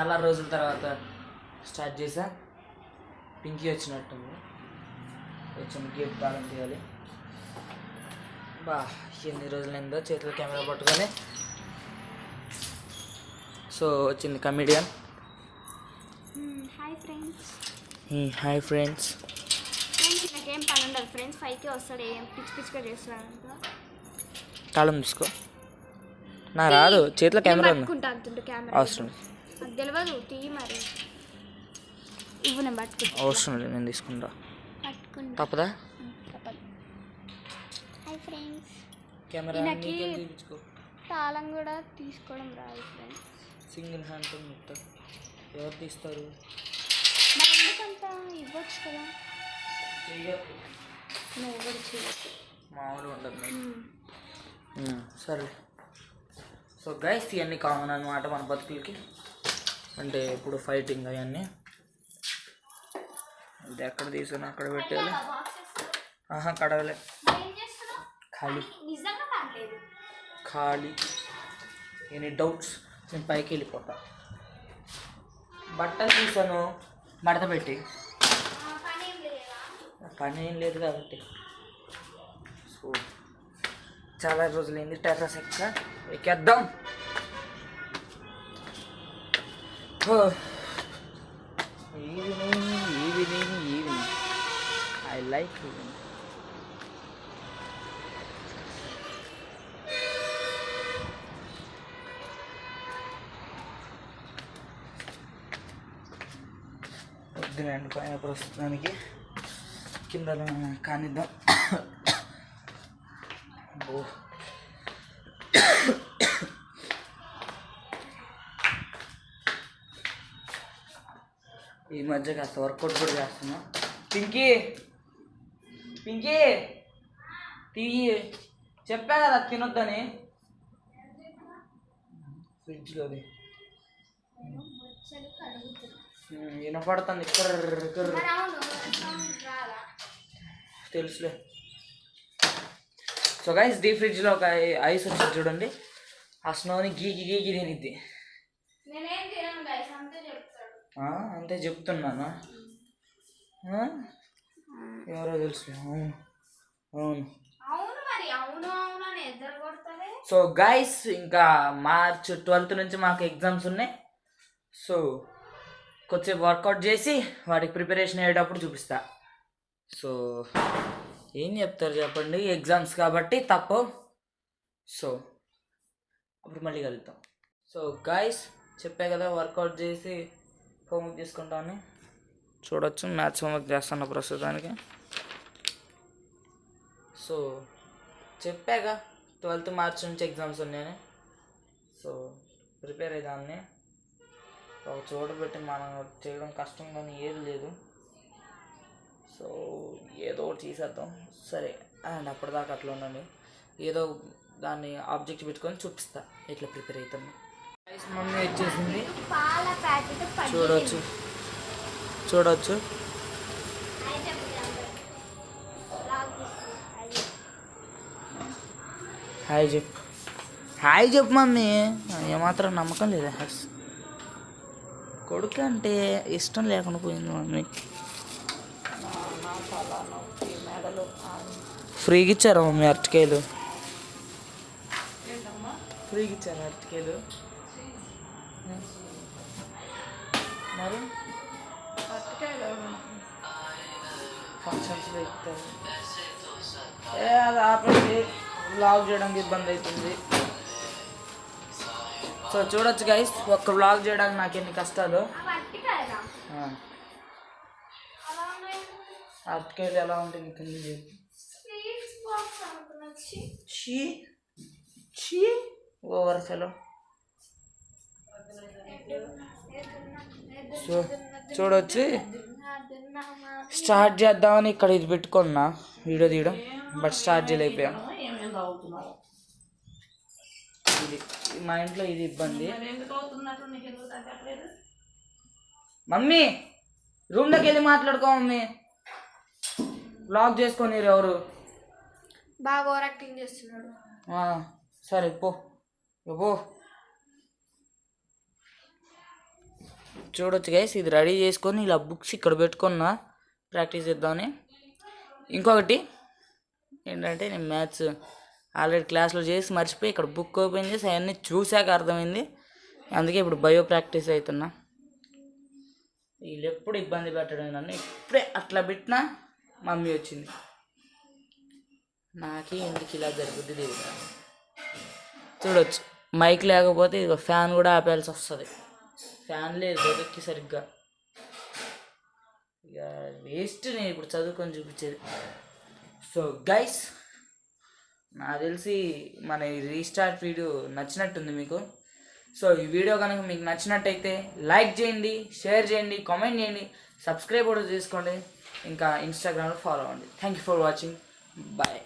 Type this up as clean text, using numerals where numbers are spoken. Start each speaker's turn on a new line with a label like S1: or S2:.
S1: చాలా రోజుల తర్వాత స్టార్ట్ చేసా. పింకీ వచ్చినట్టుంది, వచ్చిన గేట్ తాళం తీయాలి. బా ఎన్ని రోజులైందో చేతిలో కెమెరా పట్టుకొని. సో వచ్చింది comedian.
S2: Hi friends.
S1: Hi friends.
S2: నాకేం పని ఉండదు ఫ్రెండ్స్, 5కే వస్తాడు. ఏం పిచ్చి పిచ్చిగా చేస్తాడంట.
S1: తాళం తీసుకో. నా రాదు, చేతిలో కెమెరా ఉంది. అవసరం
S2: నాకు తెలియదు, తీయి మరి. ఇవ్వు, నేను పట్టుకుంటా.
S1: అవసరం లేదు, నేను తీసుకుంటా.
S2: పట్టుకుంటా.
S1: తప్పదా?
S2: Hi friends.
S1: కెమెరా
S2: తాళం కూడా తీసుకోవడం రాదు ఫ్రెండ్స్.
S1: సింగిల్ హ్యాండ్తో మొత్తం ఎవరు తీస్తారు?
S2: మరి ఎందుకంత ఇవ్వచ్చు కదా. నువ్వు కూడా చేయొచ్చు,
S1: మామూలు ఉండదు. సరే. సో గైస్, ఇవన్నీ కామన్ అనమాట మన బతుకులకి. అంటే ఇప్పుడు ఫైటింగ్ అవన్నీ. అంటే ఎక్కడ తీసుకుని అక్కడ పెట్టాలి. కడవలే, ఖాళీ ఖాళీ. Any doubts? నేను పైకి వెళ్ళిపోతా. బట్టలు తీసాను మడత పెట్టి. పని ఏం లేదు కాబట్టి. సో చాలా రోజులైంది టెర్రస్ ఎక్కేద్దాం. Evening evening evening, I like evening. వద్దులేండి పైన ప్రస్తుతానికి, కింద కానిద్దాం. ఈ మధ్య కాస్త వర్కౌట్ కూడా చేస్తున్నా. పింకీ పింకీ తీయి, చెప్పా కదా తినొద్దని. ఫ్రిడ్జ్లోది వినపడుతుంది. తెలుసులే. సో గైస్, డీప్ ఫ్రిడ్జ్లో ఒక ఐస్ వచ్చింది చూడండి. ఆ స్నోని గీకి గీకి తినిద్ది. అంతే చెప్తున్నానా? ఎవరో తెలుసు. అవును. సో గైస్, ఇంకా మార్చ్ 12th నుంచి మాకు ఎగ్జామ్స్ ఉన్నాయి. సో కొద్దిసేపు వర్కౌట్ చేసి వాటికి ప్రిపరేషన్ అయ్యేటప్పుడు చూపిస్తా. సో ఏం చెప్తారు చెప్పండి, ఎగ్జామ్స్ కాబట్టి తప్పు. సో అప్పుడు మళ్ళీ కలుద్దాం. సో గైస్, చెప్పే కదా వర్కౌట్ చేసి హోంవర్క్ చేసుకుంటామని. చూడొచ్చు, మ్యాథ్స్ హోంవర్క్ చేస్తున్నా ప్రస్తుతానికి. సో చెప్పాగా 12th మార్చ్ నుంచి ఎగ్జామ్స్ ఉన్నాయని. సో ప్రిపేర్ అయ్యేదాన్ని. ఒక చోట పెట్టి మనం చేయడం కష్టం, కానీ ఏది లేదు. సో ఏదో ఒకటి చేసేద్దాం. సరే, అండ్ అప్పటిదాకా అట్లా ఉండండి. ఏదో దాన్ని ఆబ్జెక్ట్ పెట్టుకొని చూపిస్తా ఎట్లా ప్రిపేర్ అవుతాను. మమ్మీ వచ్చేసింది, చూడవచ్చు చూడవచ్చు. హాయ్ చెప్పు, హాయ్ చెప్పు మమ్మీ. ఏమాత్రం నమ్మకం లేదా? కొడుకు అంటే ఇష్టం లేకుండా పోయింది మమ్మీ. ఫ్రీగా ఇచ్చారా మమ్మీ అరటికాయలు? ఫ్రీగా ఇచ్చారా అరటికాయలు? మరి ఫంక్షన్స్లో ఇస్తారు. అది ఆపండి, వ్లాగ్ చేయడానికి ఇబ్బంది అవుతుంది. సో చూడొచ్చు గైస్, ఒక్క వ్లాగ్ చేయడానికి నాకు ఎన్ని కష్టాలు. అరటికాయలు ఎలా ఉంటుంది కింద ఓవర్ ఫెలో. సో చూడొచ్చు, స్టార్ట్ చేద్దామని ఇక్కడ ఇది పెట్టుకున్నా వీడియో తీయడం, బట్ స్టార్ట్ చేయలేకపోయాం. ఇది మా ఇంట్లో ఇది ఇబ్బంది. మమ్మీ రూమ్లోకి వెళ్ళి మాట్లాడుకో మమ్మీ. బ్లాగ్ చేసుకొని ఎవరు
S2: బాగా ఓవర్ యాక్టింగ్ చేస్తున్నాడు.
S1: సరే పో పో. చూడొచ్చు గైస్, ఇది రెడీ చేసుకొని ఇలా బుక్స్ ఇక్కడ పెట్టుకున్నా ప్రాక్టీస్ చేద్దామని. ఇంకొకటి ఏంటంటే నేను మ్యాథ్స్ ఆల్రెడీ క్లాస్లో చేసి మర్చిపోయి ఇక్కడ బుక్ ఓపెన్ చేసి అవన్నీ చూశాక అర్థమైంది. అందుకే ఇప్పుడు బయో ప్రాక్టీస్ అవుతున్నా. వీళ్ళు ఎప్పుడు ఇబ్బంది పెట్టడం నన్ను, ఇప్పుడే అట్లా పెట్టినా మమ్మీ వచ్చింది. నాకే ఎందుకు ఇలా జరుగుద్ది తెలియదు. చూడొచ్చు మైక్ లేకపోతే ఇదిగో ఫ్యాన్ కూడా ఆపేయాల్సి వస్తుంది. ఫ్యాన్ లేదు బతుక్కి సరిగ్గా. ఇక వేస్ట్ నేను ఇప్పుడు చదువుకొని చూపించేది. సో గైస్, నాకు తెలిసి మన ఈ రీస్టార్ట్ వీడియో నచ్చినట్టుంది మీకు. సో ఈ వీడియో కనుక మీకు నచ్చినట్టయితే లైక్ చేయండి, షేర్ చేయండి, కామెంట్ చేయండి, సబ్స్క్రైబ్ కూడా చేసుకోండి, ఇంకా ఇన్స్టాగ్రామ్లో ఫాలో అవ్వండి. Thank you for watching. Bye.